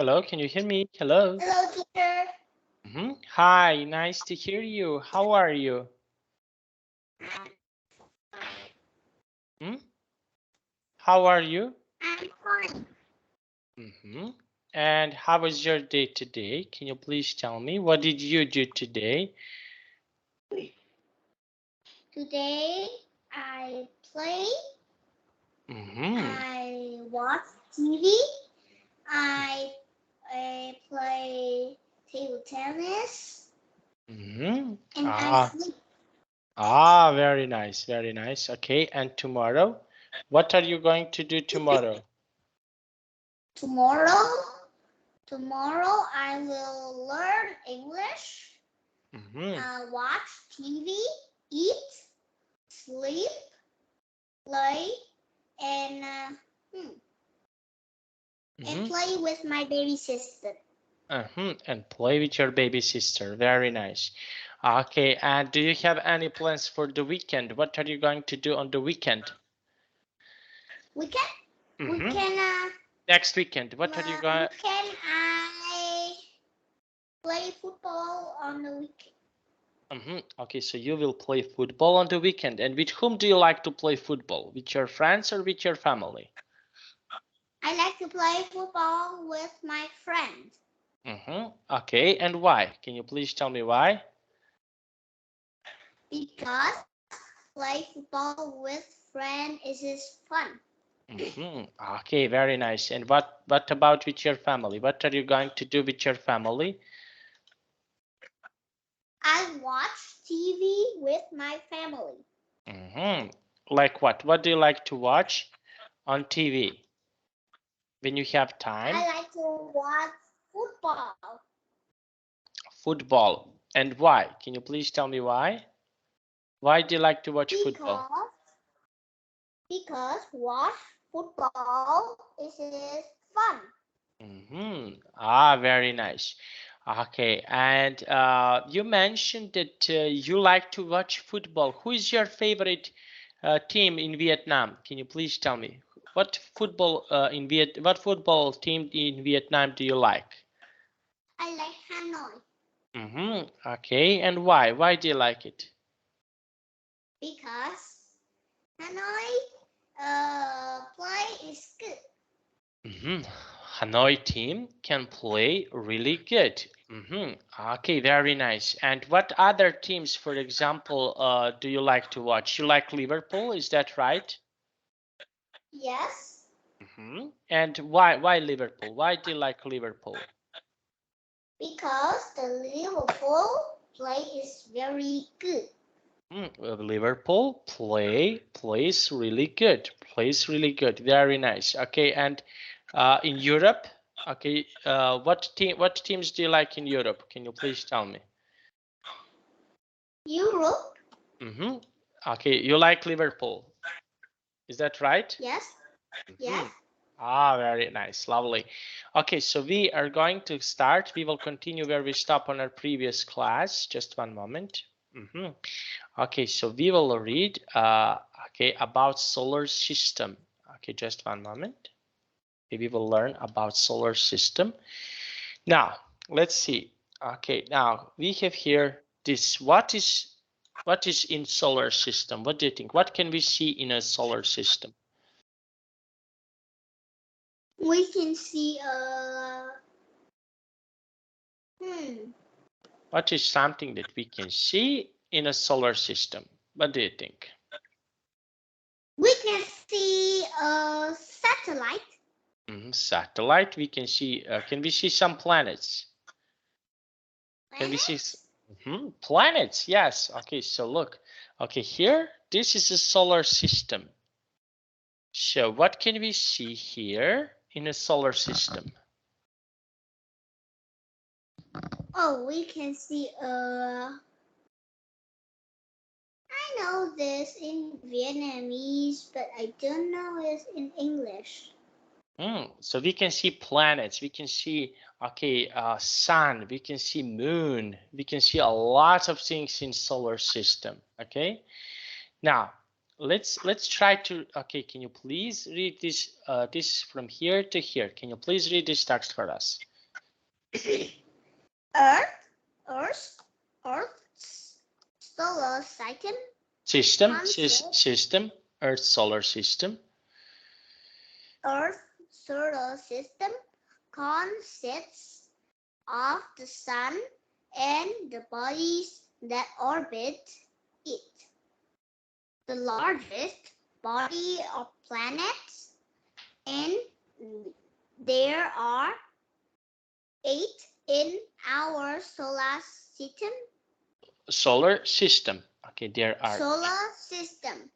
Hello, can you hear me? Hello. Hello, teacher. Hi, nice to hear you. How are you? How are you? I'm fine. And how was your day today? Can you please tell me what did you do today? Today I play. I watch TV. I play table tennis. And I sleep. Very nice, very nice. Okay, and tomorrow? What are you going to do tomorrow? Tomorrow I will learn English. Watch TV, eat, sleep, play, and play with my baby sister. And play with your baby sister. Very nice. Okay, and do you have any plans for the weekend? What are you going to do on the weekend? Next weekend, what are you going? Can I play football on the weekend? Okay, so you will play football on the weekend. And with whom do you like to play football? With your friends or with your family? I like to play football with my friends. Okay, and why? Can you please tell me why? Because play football with friends is fun. Okay, very nice. And what about with your family? What are you going to do with your family? I watch TV with my family. Like what? What do you like to watch on TV when you have time? I like to watch football. Football. And why? Can you please tell me why? Why do you like to watch football? Because watch football is fun. Very nice. Okay, and you mentioned that you like to watch football. Who is your favorite team in Vietnam? Can you please tell me what football what football team in Vietnam do you like? I like Hanoi. Okay, and why? Why do you like it? Because Hanoi play is good. Hanoi team can play really good. Okay, very nice. And what other teams, for example, do you like to watch? You like Liverpool, is that right? Yes. And why Liverpool? Why do you like Liverpool? Because the Liverpool play is very good. Liverpool plays really good. Plays really good. Very nice. Okay, and in Europe, okay, what teams do you like in Europe? Can you please tell me? Europe. Okay, you like Liverpool. Is that right? Yes. Yes. Very nice. Lovely. Okay, so we are going to start. We will continue where we stopped on our previous class. Just one moment. Okay, so we will read okay, about solar system. Okay, just one moment. We will learn about solar system. Now, let's see. Okay, now we have here this. What is in solar system? What do you think? What can we see in a solar system? We can see What is something that we can see in a solar system? What do you think? We can see a satellite. Satellite. We can see. Can we see some planets? Can we see? Planets? Yes. Okay. So look. Okay. Here, this is a solar system. So what can we see here in a solar system? Oh, we can see I know this in Vietnamese, but I don't know it in English. So we can see planets. We can see sun. We can see moon. We can see a lot of things in solar system. Okay. Now let's try to. Can you please read this this from here to here? Can you please read this text for us? Earth's solar system System, Earth solar system. Earth's solar system consists of the sun and the bodies that orbit it. The largest body of planets, and there are 8 in our solar system. Solar system. Okay, there are Solar system.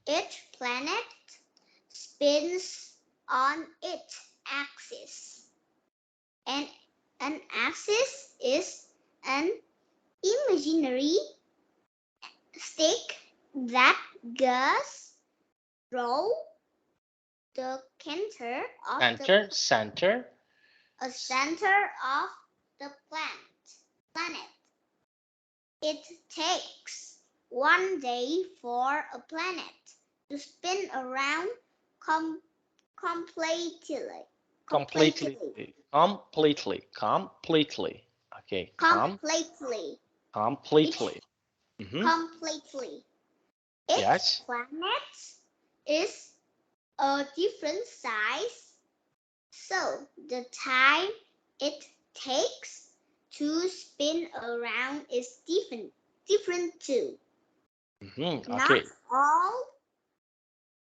Each planet spins on its axis. And an axis is an imaginary stick that goes through the center of center. a center of the planet. It takes 1 day for a planet to spin around completely. Completely. Okay. Completely. Completely. Completely. Each Yes. planet is a different size, so the time it takes to spin around is different too. Okay.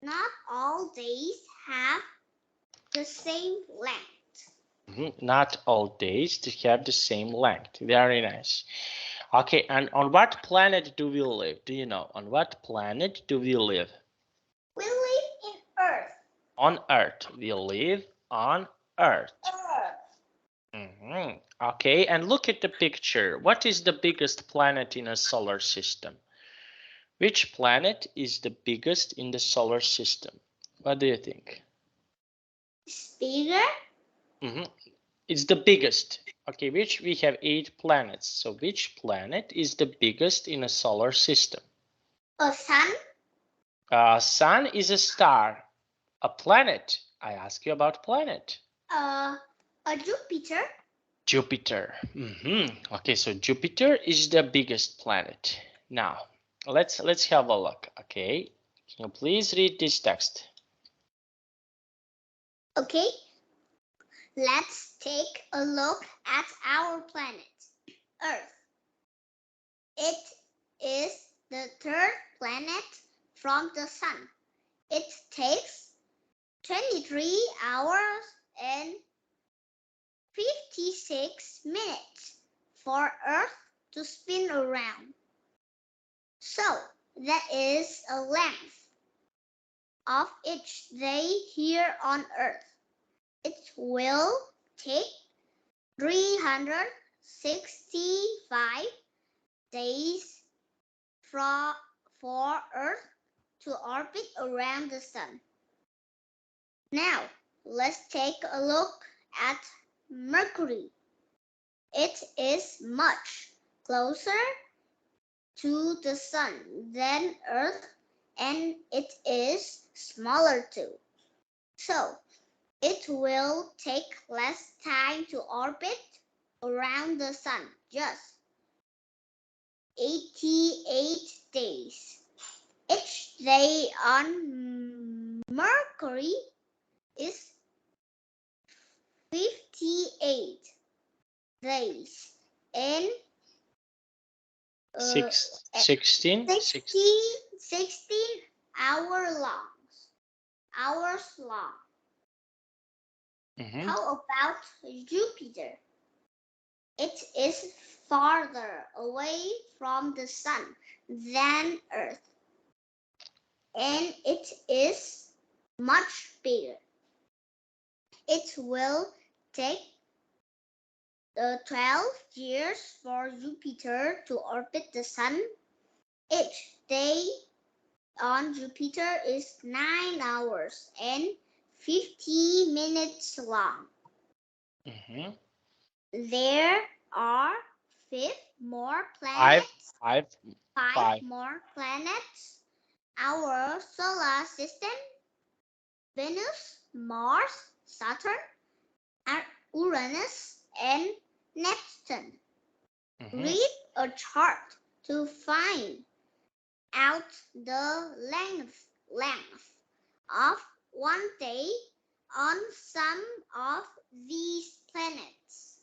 Not all days have the same length. Not all days to have the same length. Very nice. Okay, and on what planet do we live? Do you know? On what planet do we live? We live in Earth. On Earth. We live on Earth. Okay, and look at the picture. What is the biggest planet in a solar system? Which planet is the biggest in the solar system? What do you think? It's bigger. It's the biggest. Okay, which we have 8 planets. So which planet is the biggest in a solar system? A sun. Sun is a star. A planet. I ask you about planet. A Jupiter. Jupiter. Okay, so Jupiter is the biggest planet. Now, let's have a look. Okay, can you please read this text? Okay, let's take a look at our planet, Earth. It is the 3rd planet from the sun. It takes 23 hours and 56 minutes for Earth to spin around. So that is a length of each day here on Earth. It will take 365 days for Earth to orbit around the sun. Now, let's take a look at Mercury. It is much closer to the sun than Earth, and it is smaller too. So, it will take less time to orbit around the sun, just 88 days. Each day on Mercury is 58 days and 16 hours long. How about Jupiter? It is farther away from the sun than Earth, and it is much bigger. It will take 12 years for Jupiter to orbit the sun. Each day on Jupiter is 9 hours and 50 minutes long. There are 5 more planets. Five more planets. Our solar system: Venus, Mars, Saturn, and Uranus, and Neptune. Mhm. Read a chart to find out the length of one day on some of these planets.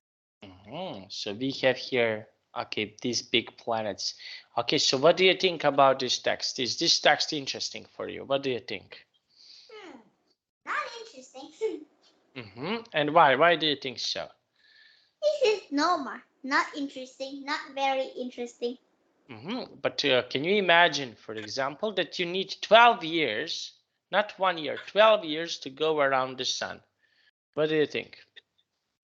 So we have here, okay, these big planets. Okay, so what do you think about this text? Is this text interesting for you? What do you think? Not interesting. And why? Why do you think so? This is normal. Not interesting. Not very interesting. But can you imagine, for example, that you need 12 years, not 1 year, 12 years to go around the sun? What do you think?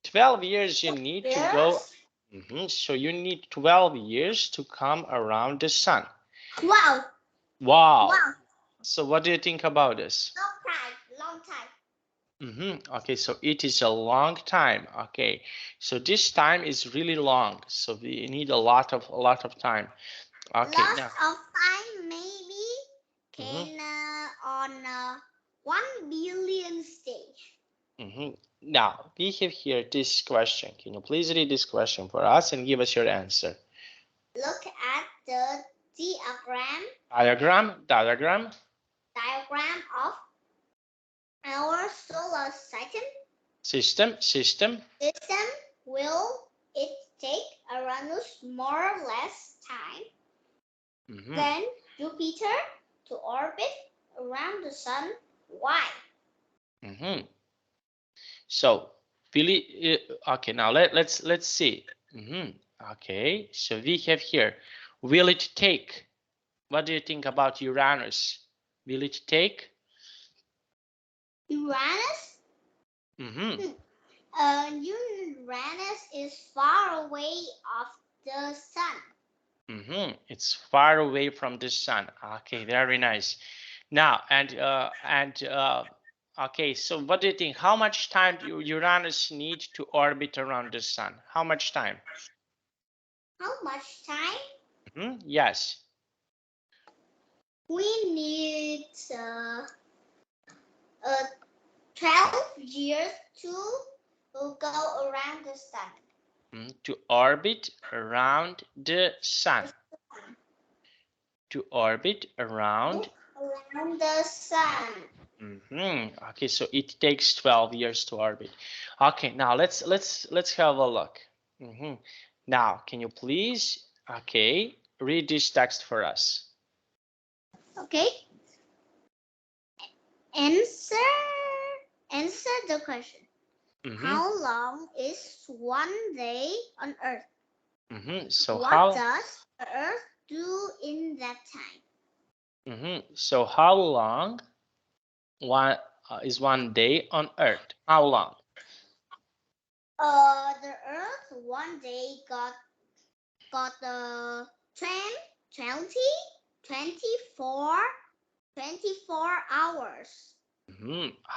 12 years you need to go. So you need 12 years to come around the sun. Wow. Wow. Wow. So what do you think about this? Long time. Long time. Okay, so it is a long time. Okay, so this time is really long. So we need a lot of time. Okay, Lots now. of time, maybe Mhm, can on 1 billion stage. Now we have here this question. Can you please read this question for us and give us your answer? Look at the diagram Diagram. of our solar System. system. Will it take Uranus more or less time than Jupiter to orbit around the sun? Why? So, Billy, okay, now let's see. Okay, so we have here, will it take? What do you think about Uranus? Will it take? Uranus? Mm-hmm. Uranus is far away of the sun. It's far away from the sun. Okay, very nice. Now, okay, so what do you think? How much time do Uranus need to orbit around the sun? How much time? How much time? Yes. We need 12 years to go around the sun. To orbit around the sun. To orbit around the sun. Okay, so it takes 12 years to orbit. Okay, now let's have a look. Now, can you please, okay, read this text for us? Okay. Answer the question. How long is one day on Earth? So what does the Earth do in that time? So how long is one day on Earth? How long? The Earth one day got 20, 24 hours.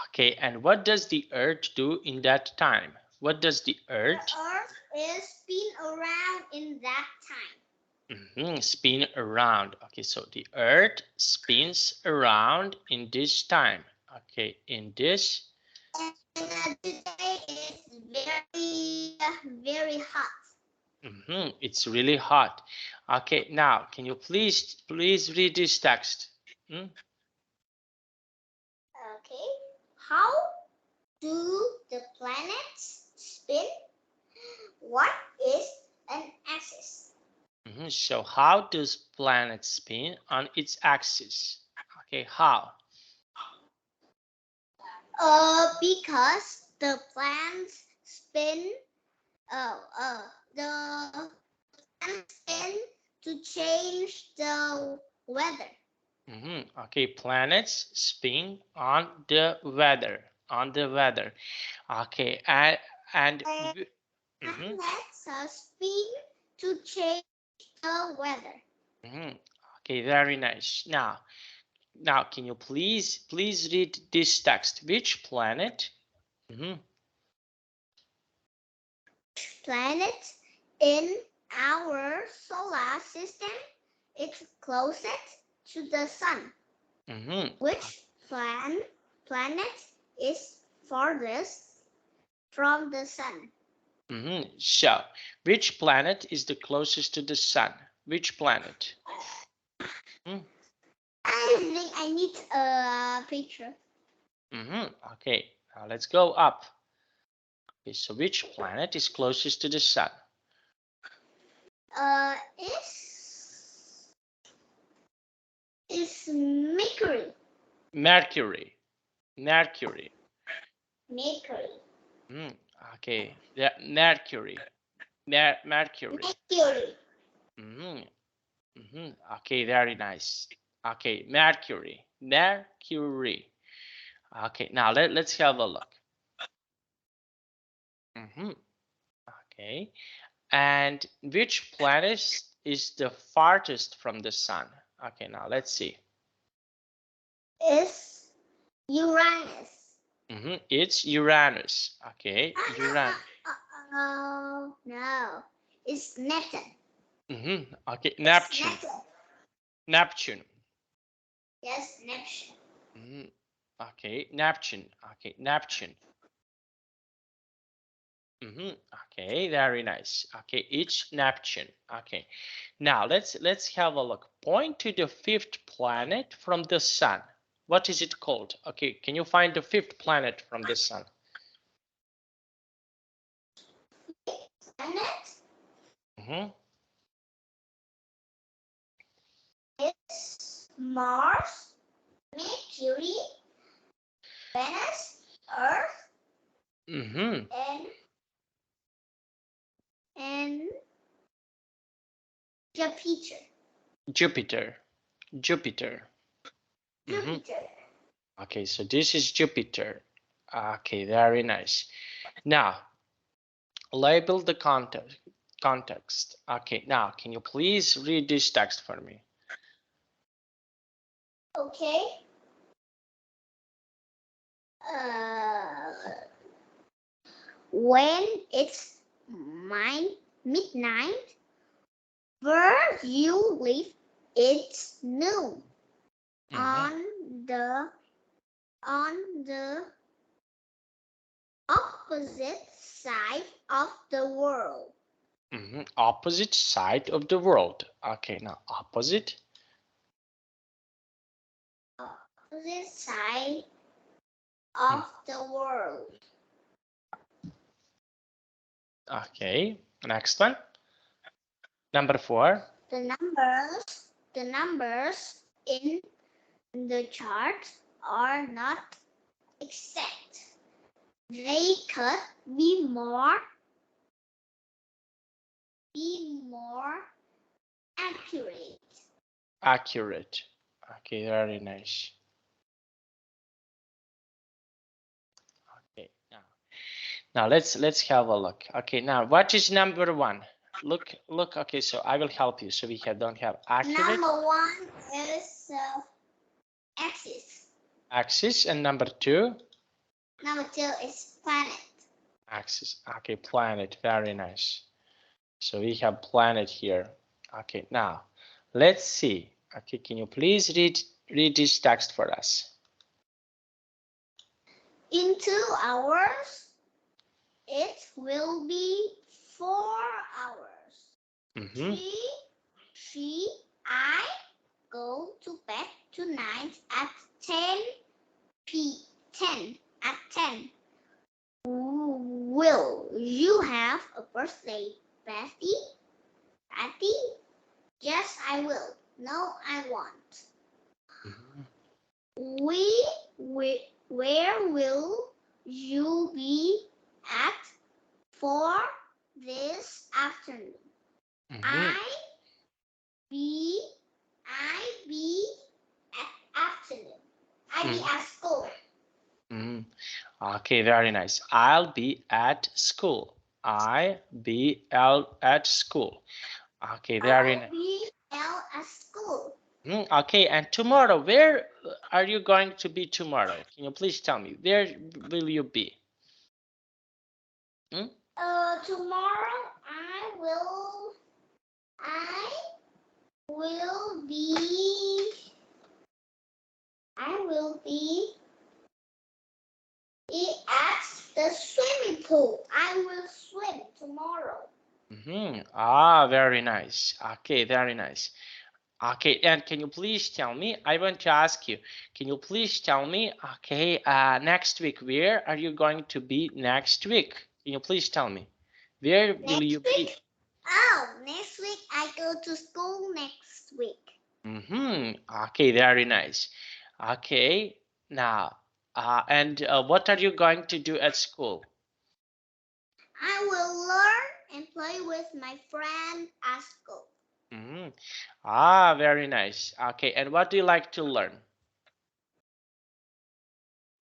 Okay, and what does the Earth do in that time? What does the Earth? The Earth is spin around in that time. Spin around. Okay, so the Earth spins around in this time. Okay, in this. And today is very hot. It's really hot. Okay, now can you please read this text? Okay. How do the planets spin? What is an axis? So how does planet spin on its axis? Okay, how? Because the planets spin. The planets spin to change the weather. Okay, planets spin on the weather. On the weather. Okay, and planets spin to change the weather. Okay, very nice. Now, can you please read this text? Which planet? Planet in our solar system is closest to the sun. Which planet is farthest from the sun? So, which planet is the closest to the sun? Which planet? I think I need a picture. Okay, now let's go up. Okay, so which planet is closest to the sun? It's Mercury. Mercury. Mercury. Mercury. Okay, yeah, Mercury. Mercury. Mercury. Okay, very nice. Okay, Mercury. Mercury. Okay, now let's have a look. Okay, and which planet is the farthest from the sun? Okay, now let's see. It's Uranus. It's Uranus. Okay, Uranus. No, it's Neptune. Okay, Neptune. Neptune. Yes, Neptune. Okay, Neptune. Okay, Neptune. Okay, very nice. Okay, it's Neptune. Okay, now let's have a look. Point to the fifth planet from the sun. What is it called? Okay, can you find the fifth planet from the sun? Planet? It's Mars, Mercury, Venus, Earth, and Jupiter. Jupiter. Jupiter. Okay, so this is Jupiter. Okay, very nice. Now, label the context. Okay, now, can you please read this text for me? Okay. When it's midnight, where you live, it's noon. On the opposite side of the world. Opposite side of the world. Okay, now opposite. Opposite side of the world. Okay, next one. Number 4. The numbers in the chart are not exact. They could be more accurate. Accurate. Okay, very nice. Okay, now let's have a look. Okay, now what is number 1? Look. Okay, so I will help you. So we don't have accurate. Number 1 is axis. Axis, and number 2? Number 2 is planet. Axis. Okay, planet. Very nice. So we have planet here. Okay, now let's see. Okay, can you please read this text for us? In 2 hours, it will be 4 hours. I go to bed tonight at 10 at 10. Will you have a birthday party? Yes, I will. No, I won't. Where will you be at for this afternoon? I be at school. Okay, very nice. I'll be at school. I be at school. Okay, very nice. At school. Okay, and tomorrow, where are you going to be tomorrow? Can you please tell me? Where will you be? Tomorrow I will be at the swimming pool. I will swim tomorrow. Ah, very nice. Okay, very nice. Okay, and can you please tell me, I want to ask you, can you please tell me, okay, next week, where are you going to be next week? Can you please tell me, where will you Next be? week? Oh, next week I go to school next week. Okay, very nice. Okay, now, and what are you going to do at school? I will learn and play with my friend at school. Ah, very nice. Okay, and what do you like to learn?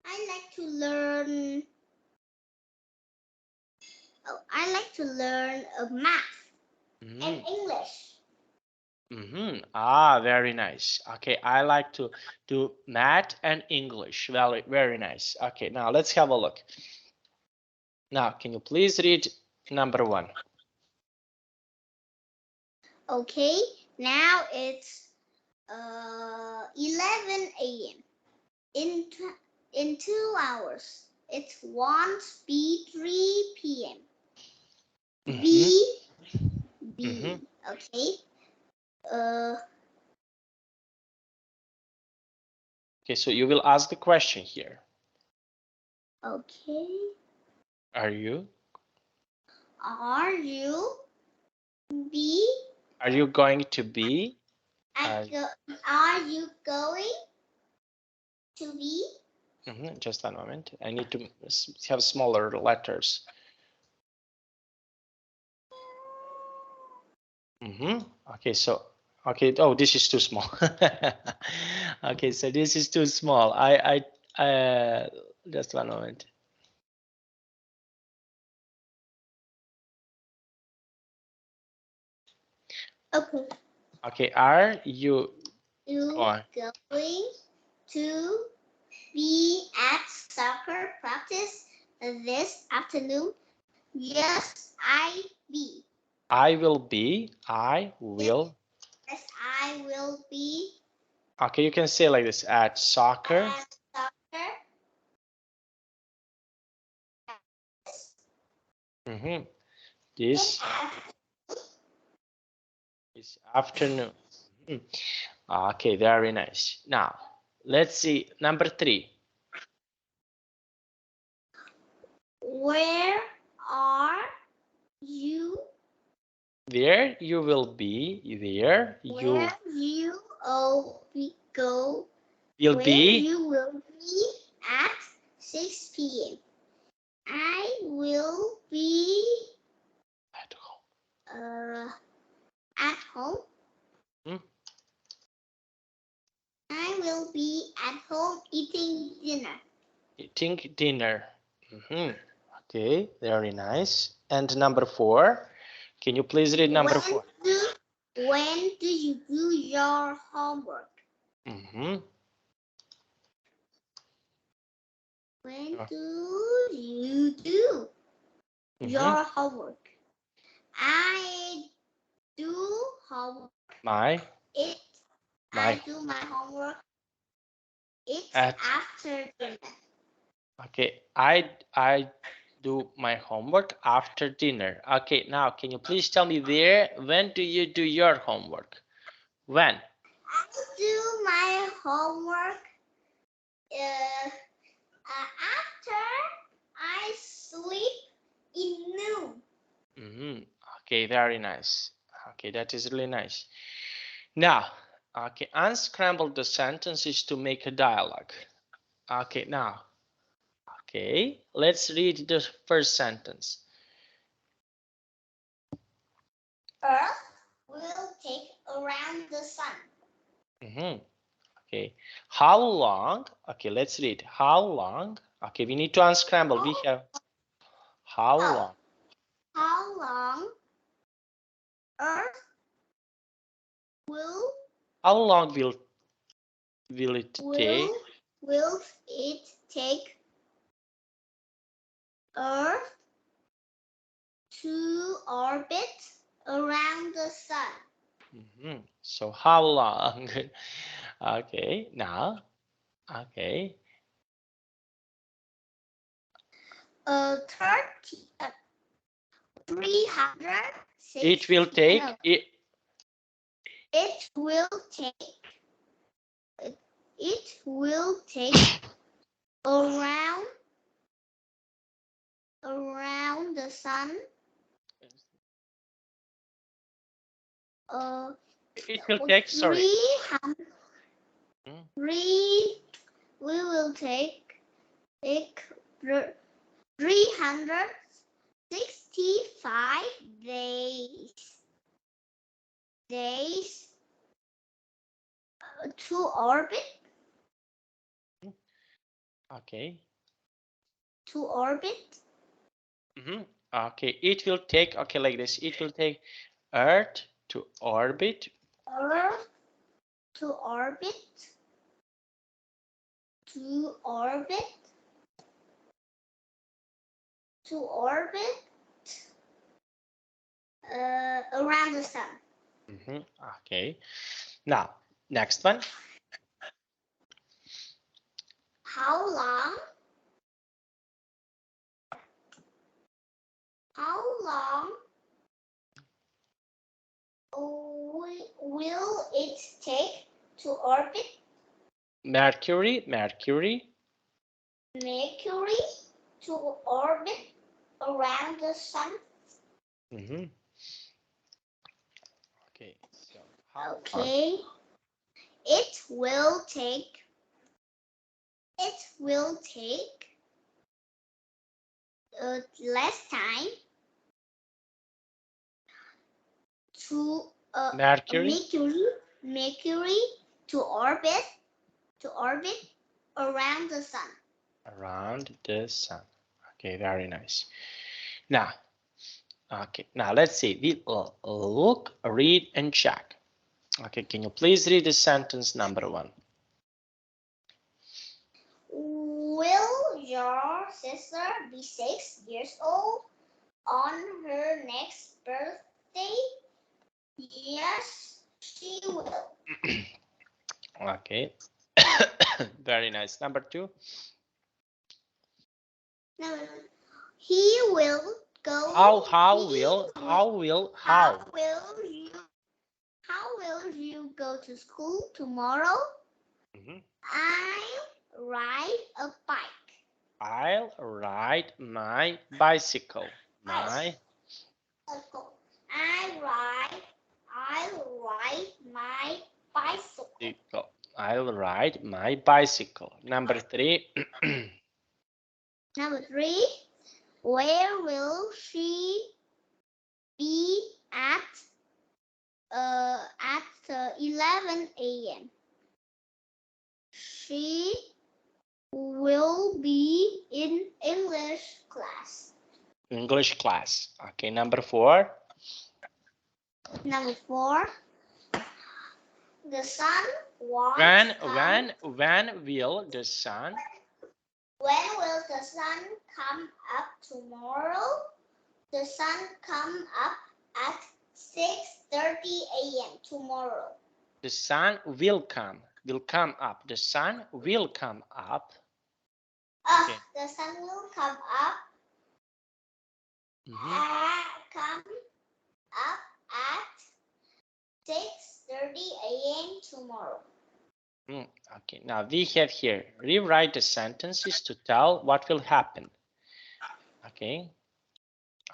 I like to learn. Oh, I like to learn math and English. Ah, very nice. Okay, I like to do math and English. Very, very nice. Okay, now let's have a look. Now, can you please read number 1? Okay, now it's 11 a.m. In 2 hours, it won't be 3 p.m. B. Okay. Okay, so you will ask the question here. Okay. Are you? Are you B? Are you going to be? Are you going to be? Just one moment. I need to have smaller letters. Okay, so okay. Oh, this is too small. Okay, so this is too small. Just one moment. Okay. Okay, are you going to be at soccer practice this afternoon? Yes, I be. I will be. I will. Yes, I will be. Okay, you can say like this at soccer. At soccer. This afternoon. Okay, very nice. Now, let's see number 3. Where are you? Where you will be. Where you go. will Where be. you will be at 6 p.m. I will be At home. At home. I will be at home eating dinner. Eating dinner. Okay, very nice. And number 4. Can you please read number 4? When do you do your homework? When do you do your homework? I do homework. I do my homework. It's after dinner. Okay, I do my homework after dinner. Okay, now can you please tell me when do you do your homework? When? I do my homework after I sleep in noon. Okay, very nice. Okay, that is really nice. Now, okay, unscramble the sentences to make a dialogue. Okay, now, okay, let's read the first sentence. Earth will take around the sun. Okay, how long? Okay, let's read. How long? Okay, we need to unscramble. We have how long? How long Earth will? How long will it take? Will it take Earth to orbit around the sun? So how long? Okay, now, okay. 30. 360. It will take no, it. It will take around the sun. It will take. Sorry. 300. We will take 365 days to orbit. Okay. To orbit. Okay. It will take. Okay, like this. It will take Earth to orbit. Earth to orbit. To orbit. To orbit. Around the sun. Okay. Now, next one. How long will it take to orbit Mercury to orbit around the sun? Okay, so how Okay. It will take less time to Mercury Mercury to orbit around the sun. around the sun. Okay, very nice. Now, okay, now let's see. We will look, read, and check. Okay, can you please read the sentence number 1? Will your sister be 6 years old on her next birthday? Yes, she will. Okay. Very nice. Number 2. No, he will go. How will you go to school tomorrow? I'll ride a bike. I'll ride my bicycle. I'll ride my bicycle. I'll ride my bicycle. Number 3. Number 3. Where will she be at 11 a.m.? She will be in English class. English class. Okay, number 4. Number 4. The sun won't When come. when will the sun? When will the sun come up tomorrow? The sun come up at 6:30 a.m. tomorrow. The sun will come up. The sun will come up. Okay. The sun will come up. Come up at 6:30 a.m. tomorrow. Okay, now we have here, rewrite the sentences to tell what will happen. Okay.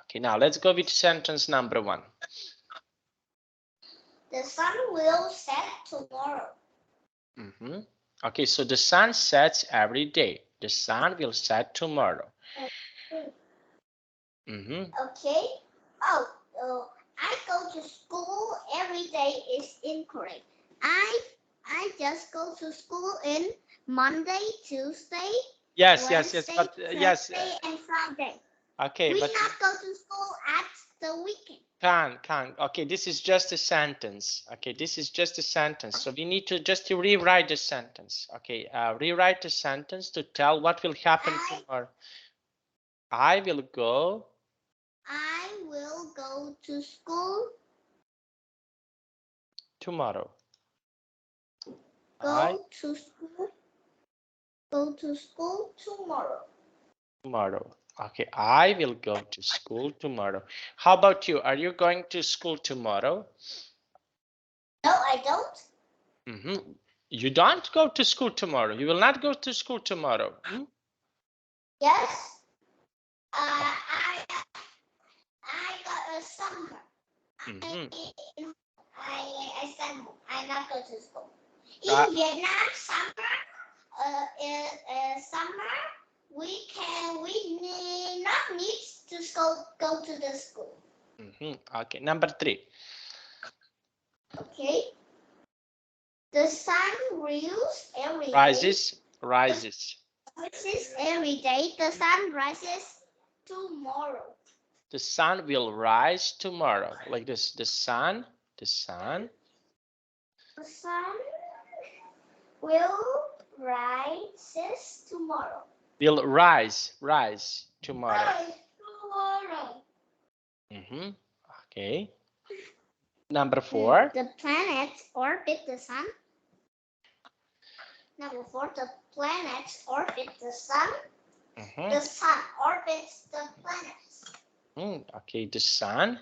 Okay, now let's go with sentence number 1. The sun will set tomorrow. Okay, so the sun sets every day. The sun will set tomorrow. Okay. I go to school every day is incorrect. I just go to school in Monday, Tuesday, Wednesday, but Thursday, and Friday. Okay, we but not go to school at the weekend. Can't. Okay, this is just a sentence. Okay, this is just a sentence. So we need to just rewrite the sentence. Okay, rewrite the sentence to tell what will happen tomorrow. I will go to school tomorrow. Go to school tomorrow. Tomorrow. Okay, I will go to school tomorrow. How about you? Are you going to school tomorrow? No, I don't. You don't go to school tomorrow. You will not go to school tomorrow. Yes. I got a summer. I said I not go to school. In Vietnam, summer we not need to go to the school. Okay, number 3. Okay. The sun rises every day. Rises. Rises every day. The sun rises tomorrow. The sun will rise tomorrow. Like this. The sun. The sun will rise tomorrow. Will rise tomorrow. Okay. Number 4. The planets orbit the sun. Number 4. The planets orbit the sun. The sun orbits the planets. Okay, the sun.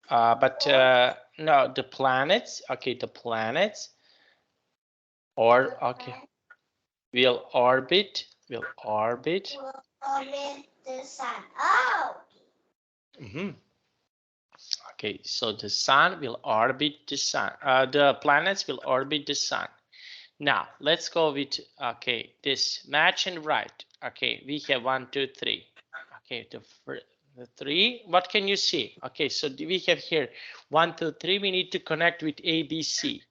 But no, the planets. Okay, the planets. Or okay, will orbit the sun. Oh. Okay, so the sun will orbit the sun. The planets will orbit the sun. Now let's go with this match and write. Okay, we have 1, 2, 3. Okay, the 3. What can you see? Okay, so we have here 1, 2, 3. We need to connect with ABC.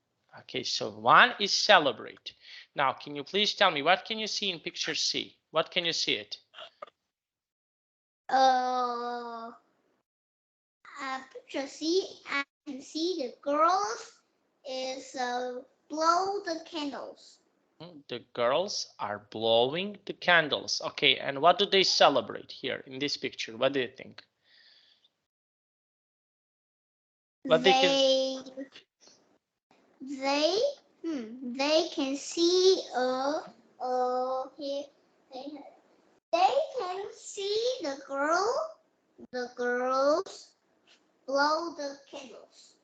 Okay, so 1 is celebrate. Now, can you please tell me what can you see in picture C? What can you see it? Picture C. I can see the girls is blow the candles. The girls are blowing the candles. Okay, and what do they celebrate here in this picture? What do you think? What they can see here they can see the girls blow the candles.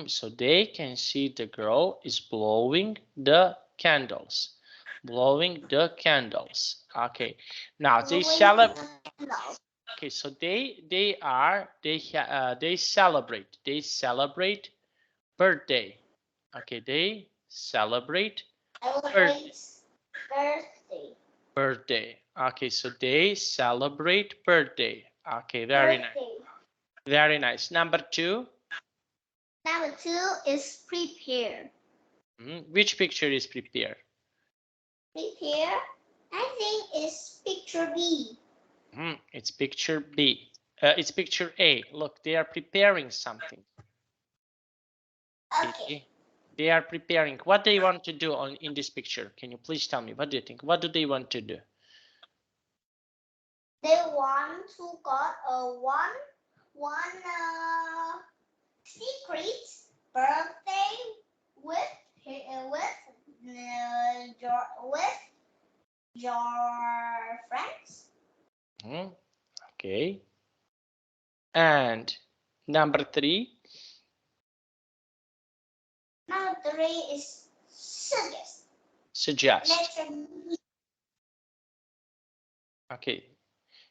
So they can see the girl is blowing the candles. Blowing the candles. Okay. Now they celebrate. Okay, so they celebrate. They celebrate birthday. Okay, they celebrate birthday. Okay, so they celebrate birthday. Okay, very nice. Very nice. Number 2. Number 2 is prepare. Which picture is prepare? Prepare, I think it's picture B. It's picture B. It's picture A. Look, they are preparing something. Okay. They are preparing. What they want to do in this picture? Can you please tell me? What do you think? What do they want to do? They want to got one secret birthday with your friends. Okay. And number 3. Number 3 is suggest. Suggest. Okay.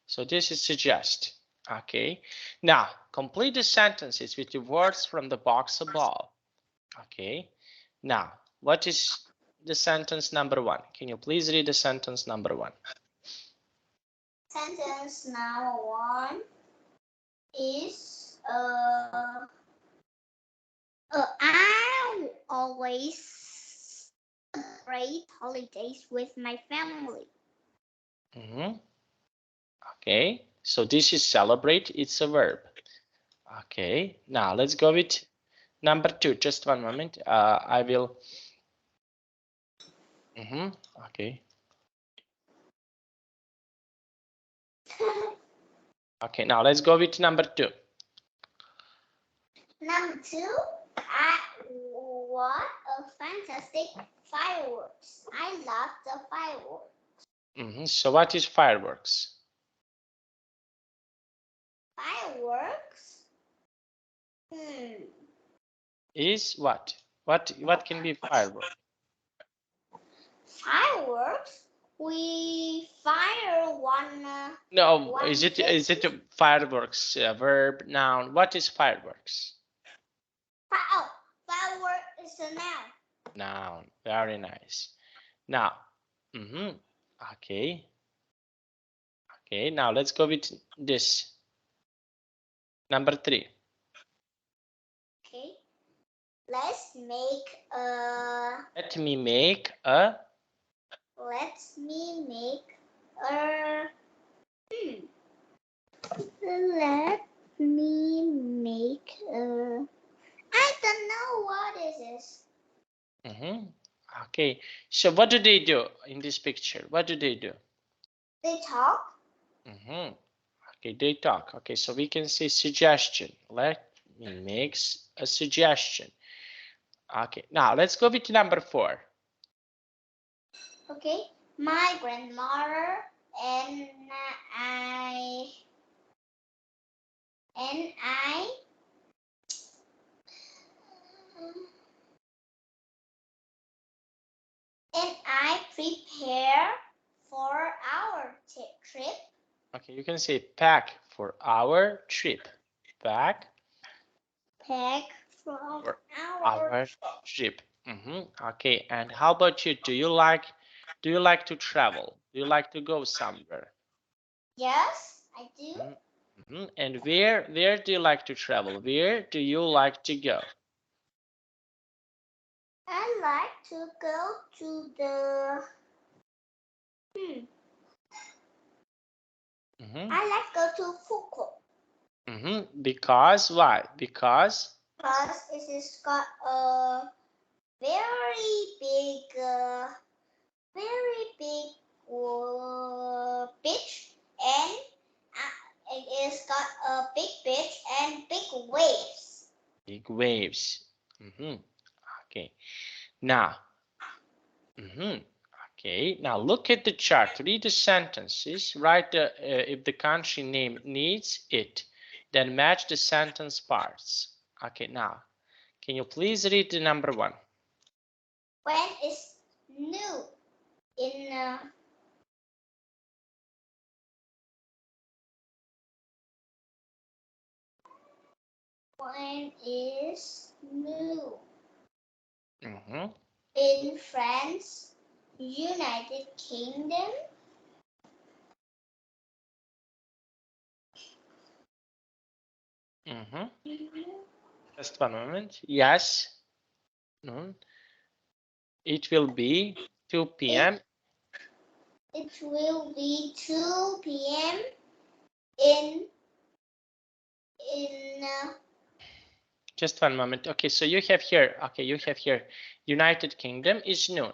So this is suggest. Okay. Now complete the sentences with the words from the box above. Okay. Now, what is the sentence number 1? Can you please read the sentence number 1? Sentence number 1 is I always celebrate holidays with my family. Okay, so this is celebrate. It's a verb. Okay, now let's go with number 2. Just one moment. I will. Okay. Okay, now let's go with number 2. Number 2, what a fantastic fireworks. I love the fireworks. So what is fireworks? Fireworks? Is what? What can be fireworks? Fireworks? We fire one. No, one is it fireworks? Verb, noun. What is fireworks? Oh, firework is a noun. Noun. Very nice. Now, okay. Okay, now let's go with this. Number 3. Okay. Let's make a. Let me make a. Let me make a. Let me make a. I don't know what is this. Okay, so what do they do in this picture? What do they do? They talk. Okay, they talk. Okay, so we can say suggestion. Let me make a suggestion. Okay, now let's go with number 4. Okay, my grandmother and I and I prepare for our trip. Okay, you can say pack for our trip. Pack for our trip. Okay, and how about you? Do you like to travel? Do you like to go somewhere? Yes, I do. And where do you like to travel? Where do you like to go? I like to go to the. I like to go to Fukuoka. Because why? Because it has got a very big beach, and it has got a big beach and big waves. Big waves. Okay. Now. Okay. Now look at the chart. Read the sentences. Write if the country name needs it. Then match the sentence parts. Okay. Now, can you please read the number 1? When it's new in when is new in France, United Kingdom. Just one moment. Yes. It will be 2 p.m. It will be 2 p.m. in Just one moment. Okay, so you have here. Okay, you have here. United Kingdom is noon.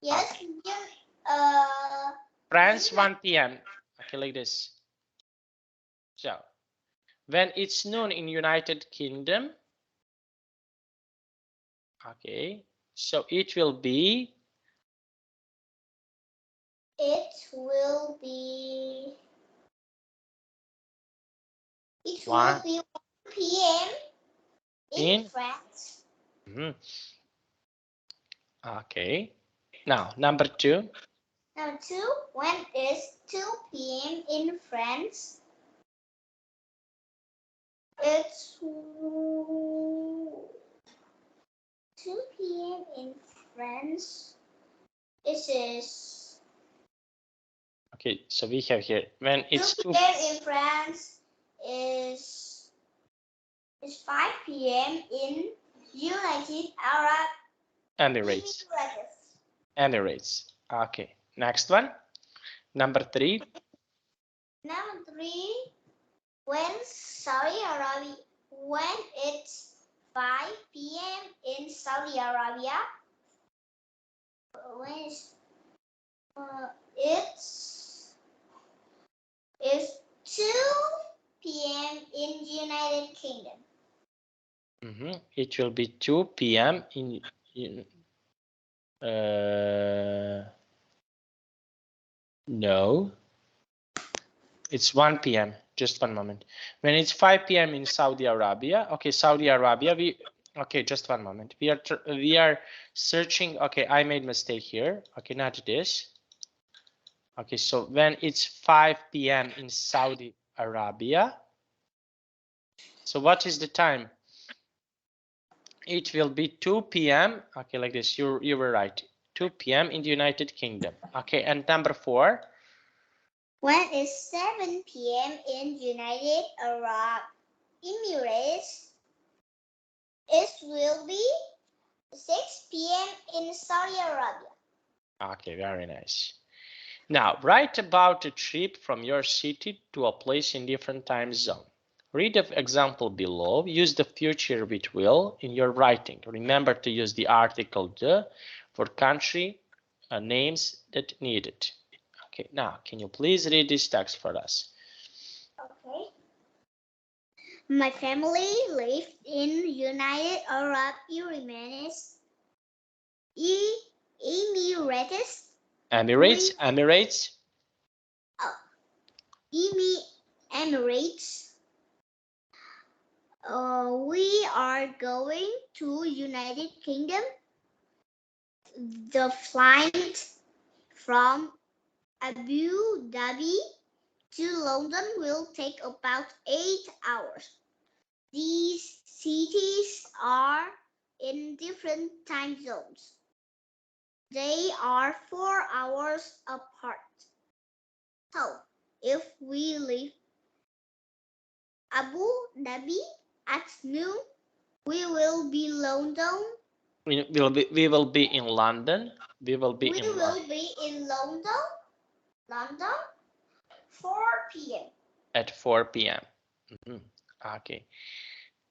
Yes. Okay. France 1 p.m. Okay, like this. So when it's noon in United Kingdom, okay, so it will be. It will be 1 p.m. in France. Okay. Now number 2. Number 2, when is 2 p.m. in France? It's 2 p.m. in France. This is. Okay, so we have here when it's 2 p.m. in France is 5 p.m. in United Arab Emirates. Emirates. Okay, next one. Number 3. Number 3, when Saudi Arabia, when it's 5 p.m. in Saudi Arabia, when it's 2 p.m. in United Kingdom. It will be 2 p.m. in No, it's 1 p.m. Just one moment. When it's 5 p.m. in Saudi Arabia, okay, Saudi Arabia, okay, just one moment. We are searching. Okay, I made mistake here. Okay, not this. Okay, so when it's 5 p.m. in Saudi Arabia, so what is the time? It will be 2 p.m. Okay, like this. You were right. 2 p.m. in the United Kingdom. Okay, and number 4. When it's 7 p.m. in United Arab Emirates, it will be 6 p.m. in Saudi Arabia. Okay, very nice. Now, write about a trip from your city to a place in different time zone. Read the example below. Use the future with will in your writing. Remember to use the article the for country names that needed. Okay, now, can you please read this text for us? Okay. My family lived in United Arab Emirates. Emirates. Emirates. We are going to United Kingdom. The flight from Abu Dhabi to London will take about 8 hours. These cities are in different time zones. They are 4 hours apart. So, if we leave Abu Dhabi at noon, we will be London. We will be in London. We will be in London 4 p.m. At 4 p.m. Okay.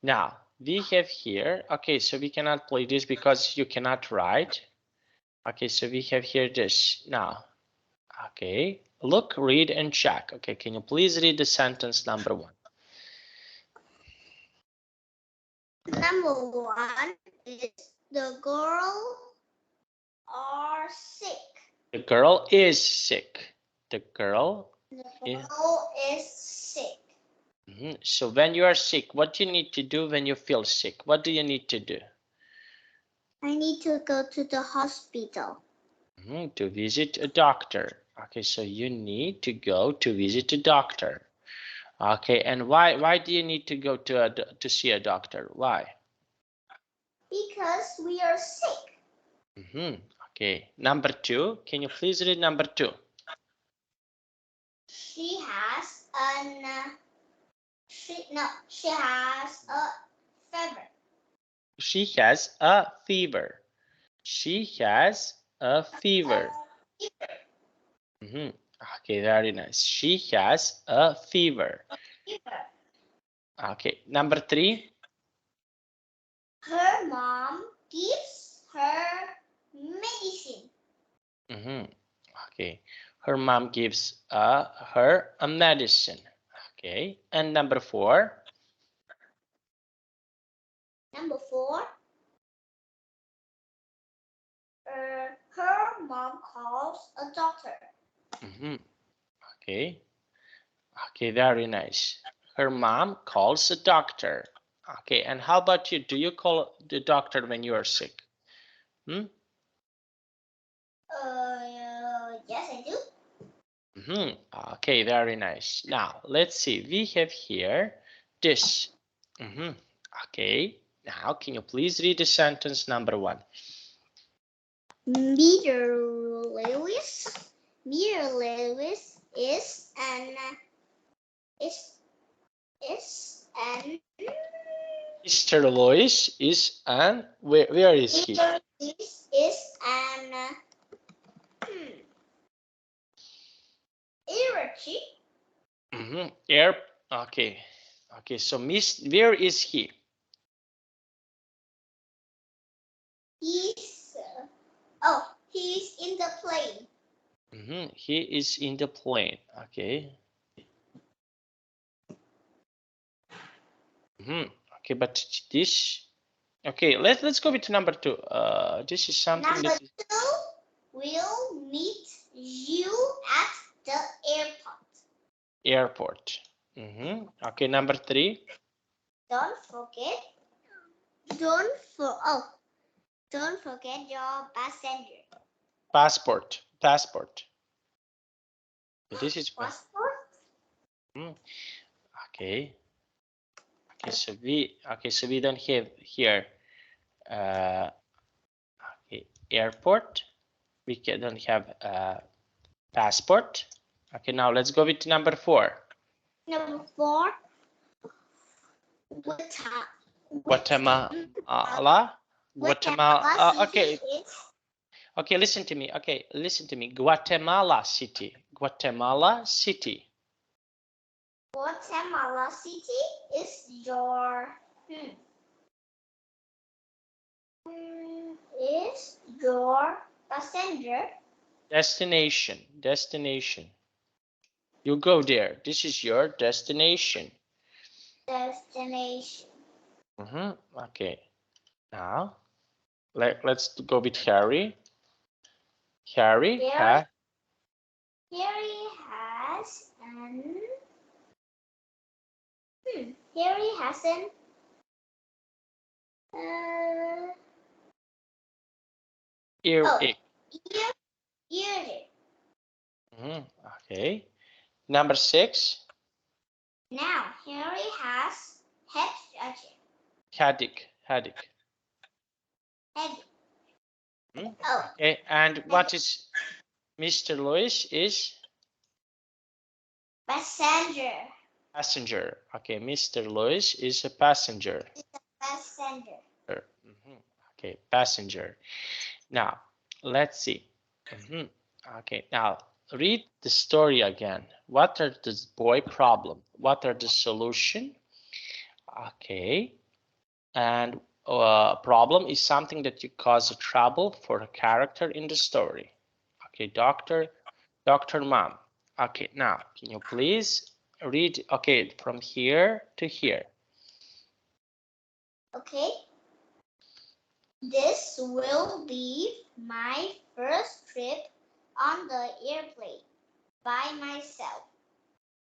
Now we have here. Okay, so we cannot play this because you cannot write. Okay, so we have here this now. Okay, look, read, and check. Okay, can you please read the sentence number 1? Number 1 is the girl are sick. The girl is sick. The girl is sick. So when you are sick, what do you need to do when you feel sick? What do you need to do? I need to go to the hospital. To visit a doctor. Okay, so you need to go to visit a doctor. Okay, and why do you need to go to see a doctor? Why? Because we are sick. Okay, number 2. Can you please read number 2? She has a fever. She has a fever. She has a fever. Okay, very nice. She has a fever. Okay, number 3. Her mom gives her medicine. Okay, her mom gives her a medicine. Okay, and number 4. Number 4. Her mom calls a doctor. Okay. Okay, very nice. Her mom calls a doctor. Okay, and how about you? Do you call the doctor when you are sick? Yes, I do. Okay, very nice. Now, let's see. We have here this. Okay, now can you please read the sentence number 1? Mr. Lewis is an Mr. Lois is an where is he? This is an Iraqi. Okay. Okay, so where is he? He's in the plane. He is in the plane. Okay. Okay, but this. Okay, let's go with number 2. This is something Number 2 will meet you at the airport. Airport. Okay, number 3. Don't forget your passenger. Passport. Passport. This is Passport? okay. Okay, so we don't have here okay, airport. We don't have passport. Okay, now let's go with number 4. Number 4. Guatemala. Guatemala. Okay. Is Okay, listen to me. Okay, listen to me. Guatemala City. Guatemala City. Guatemala City is your passenger Destination. Destination. You go there. This is your destination. destination. Okay. Now, let's go with Harry. Harry Harry has an Harry has an earache. earache. Okay. Number 6. Now Harry has headache. Headache. Headache. Oh. Okay. And what is Mr. Lewis is? Passenger. Passenger. Okay. Mr. Lewis is a passenger. Passenger. Okay. Passenger. Now, let's see. Okay. Now, read the story again. What are the boy problem? What are the solution? Okay. And problem is something that you cause a trouble for a character in the story. Okay, Dr. Mom. Okay, now can you please read, okay, from here to here. Okay. This will be my first trip on the airplane by myself.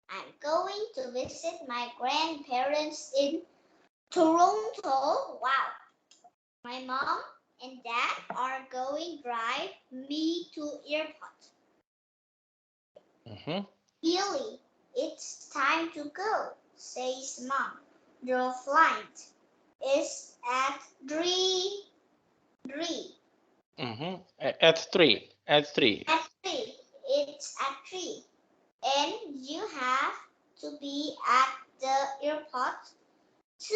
I'm going to visit my grandparents in Toronto. Wow. My mom and dad are going to drive me to airport. Really, it's time to go, says Mom. The flight is at 3. At 3. At 3. At 3. It's at 3. And you have to be at the airport 2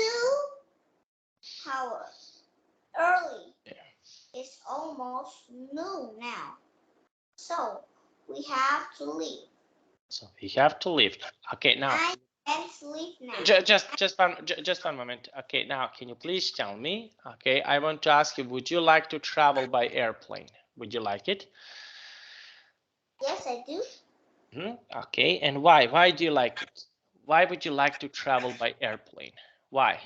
hours early. It's almost noon now. So we have to leave. So we have to leave. Okay, now. I can't leave now. Just one moment. Okay, now can you please tell me? Okay, I want to ask you, would you like to travel by airplane? Would you like it? Yes, I do. Okay, and why? Why do you like it? Why would you like to travel by airplane? Why?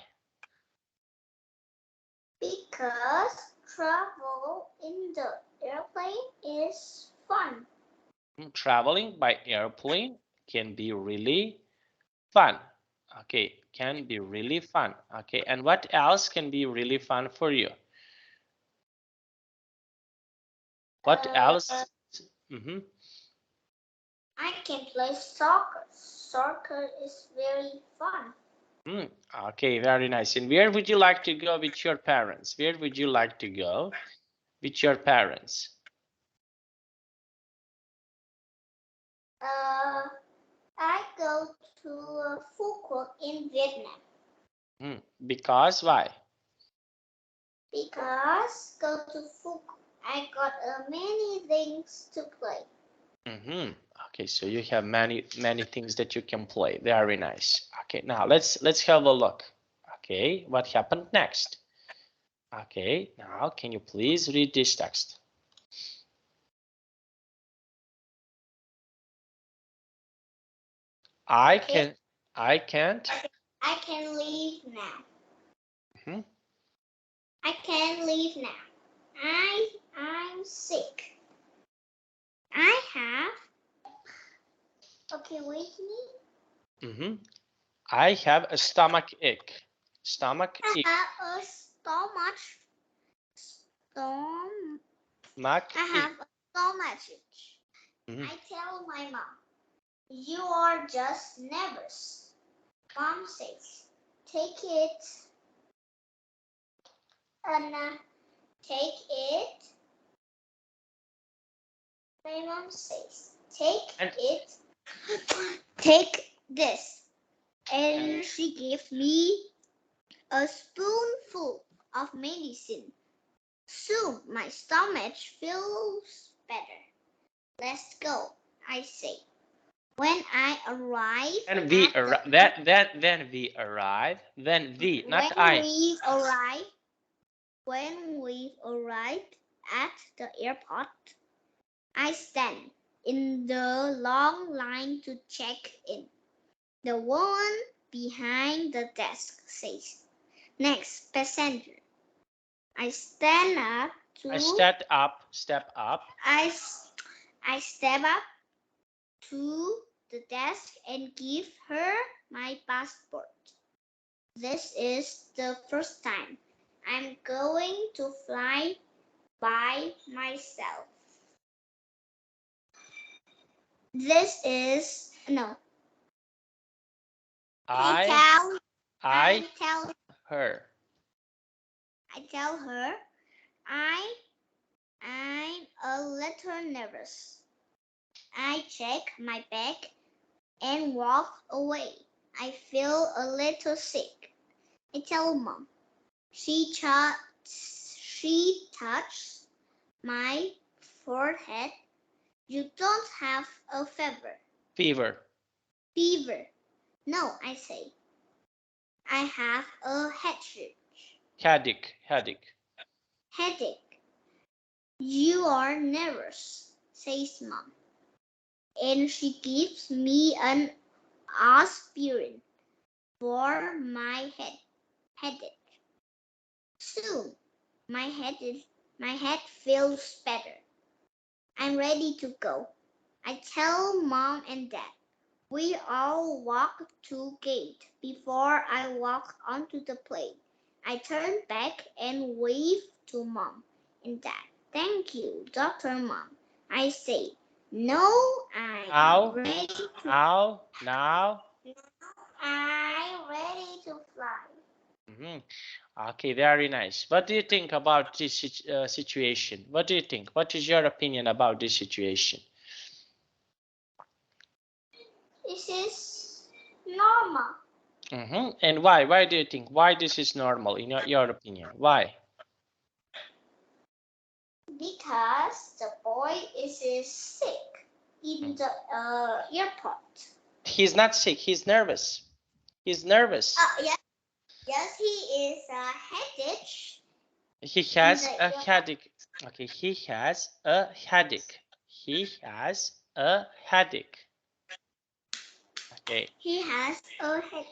Because travel in the airplane is fun. Traveling by airplane can be really fun. Okay, can be really fun. Okay, and what else can be really fun for you? What else? I can play soccer. Soccer is very fun. Okay, very nice. And where would you like to go with your parents? Where would you like to go with your parents? I go to Phuket in Vietnam. Because why? Because go to Phuket, I got many things to play. Okay, so you have many things that you can play. Very nice. Okay, now let's have a look. Okay, what happened next? Okay, now can you please read this text? I can't. I can leave now. I can leave now. I'm sick. I have Okay, wait me. I have a stomach ache. Stomach ache. I have a stomach. I have a stomach ache. I tell my mom, you are just nervous. Mom says, take it, Anna, take it. My mom says, take this. And she gave me a spoonful of medicine. Soon my stomach feels better. Let's go, I say. When I arrive And we arrive. Then we arrive. Then we, not I. When we arrived at the airport, I stand in the long line to check in. The one behind the desk says, next passenger. I stand up to. I step up. I step up to the desk and give her my passport. This is the first time I'm going to fly by myself. This is no. I tell her. I'm a little nervous. I check my bag and walk away. I feel a little sick. I tell Mom. She touches my forehead. You don't have a fever. Fever. No, I say. I have a Headache. headache. You are nervous, says Mom. And she gives me an aspirin for my headache. Soon, my head feels better. I'm ready to go. I tell Mom and Dad. We all walk to gate before I walk onto the plane. I turn back and wave to Mom and Dad. Thank you, Dr. Mom. I say, no, I'm ready to fly. Okay, very nice. What do you think about this situation? What do you think? What is your opinion about this situation? This is normal. And why? Why do you think? Why this is normal in your opinion? Why? Because the boy is sick in the airport. He's not sick. He's nervous. Yes. Yes, he is a headache. He has a headache. Okay, he has a headache. Okay. He has a headache.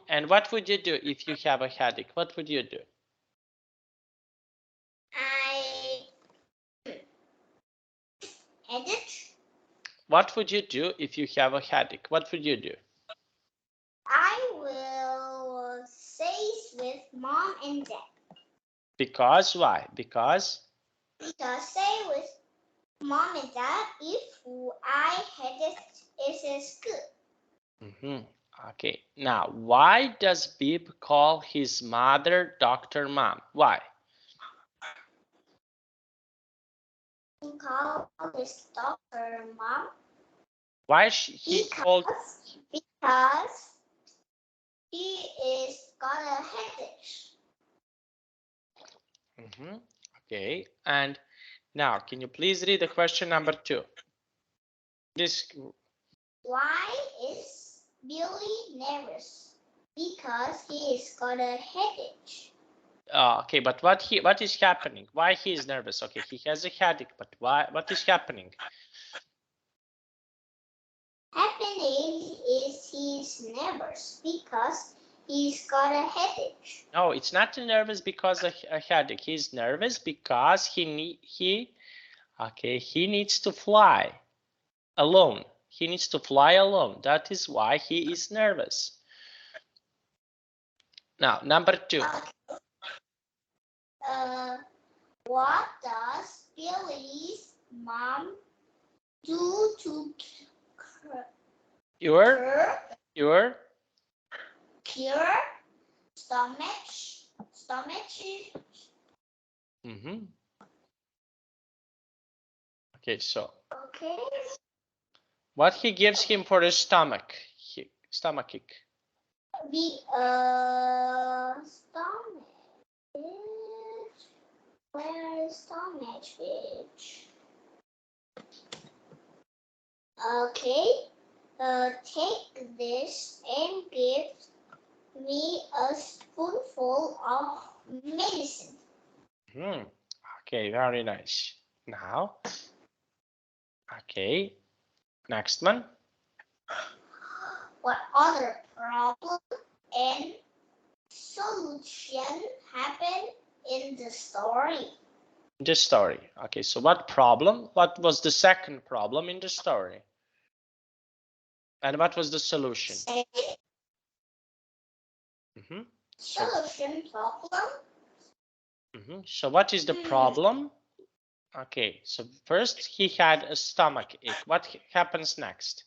And what would you do if you have a headache? What would you do? Headache? What would you do if you have a headache? What would you do? I will stay with Mom and Dad. Because why? Because stay with Mom and Dad if I headache is good. Okay. Now, why does Bib call his mother Dr. Mom? Why? He called his Dr. Mom. Why he called? Because he is got a headache. Okay. And now, can you please read the question number 2? Why is Billy nervous? Because he is got a headache. Okay, but what is happening? Why he is nervous? Okay, he has a headache, but why? What is happening? Happening is he's nervous because he's got a headache. No, it's not nervous because of a headache. He's nervous because he needs to fly alone. He needs to fly alone. That is why he is nervous. Now, number 2. What does Billy's mom do to Your cure stomach? Okay, so Okay. what he gives him for his stomach? Stomach ache. Stomach. Where is stomach? Okay. Take this and give me a spoonful of medicine. Okay, very nice. Now, okay, next one. What other problem and solution happen in the story? The story. Okay, so what problem? What was the second problem in the story? And what was the solution? Solution problem. So what is the problem? Okay, so first he had a stomach ache. What happens next?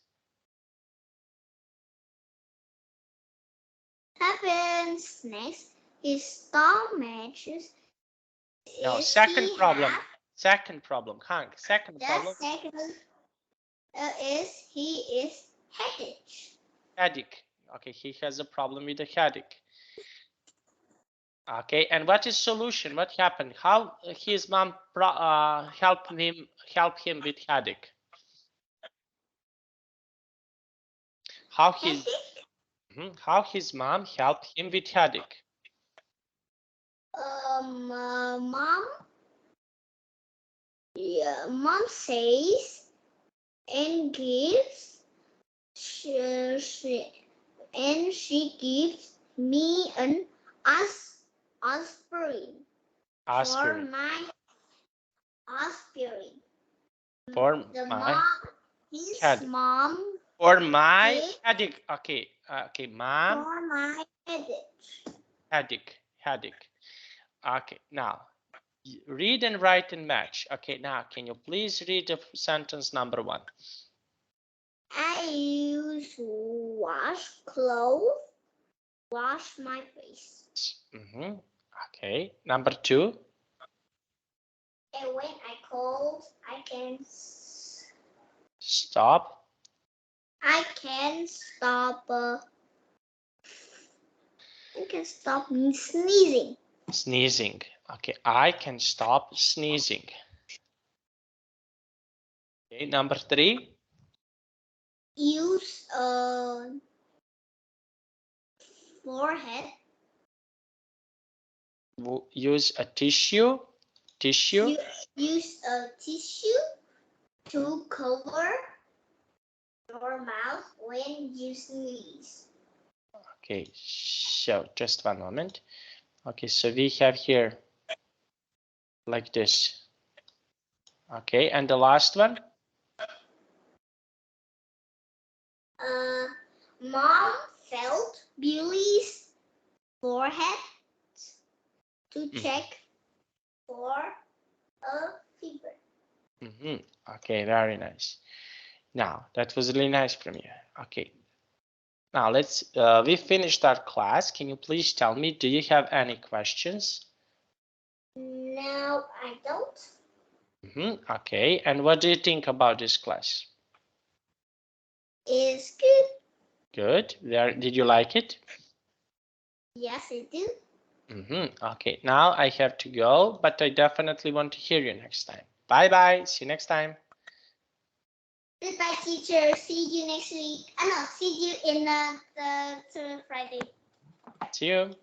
His stomach is. No, second problem. Second problem, Hank. Second problem. Second is he is headache. Headache. Okay, he has a problem with the headache. Okay, and what is solution? What happened? How his mom help him with headache? How his mom helped him with headache? Mom says and gives she gives me an aspirin. For my aspirin. For the my mom, his headache. mom. For my headache. Okay. Okay, mom. For my headache. Headache. Okay, now read and write and match. Okay, now can you please read the sentence number 1? I use wash clothes, wash my face. Okay, number 2. And when I cold, I can Stop. I can stop. I can stop sneezing. Sneezing. Okay, I can stop sneezing. Okay, number 3. Use forehead. Use a tissue. Use a tissue to cover your mouth when you sneeze. Okay, so just one moment. Okay, so we have here like this. Okay, and the last one? Mom felt Billy's forehead to check for a fever. Okay, very nice. Now, that was really nice from you. Okay. Now, we finished our class. Can you please tell me, do you have any questions? No, I don't. Okay, and what do you think about this class? It's good. Good. Did you like it? Yes, I do. Okay, now I have to go, but I definitely want to hear you next time. Bye-bye. See you next time. Goodbye, teacher. See you next week. See you in the Friday. See you.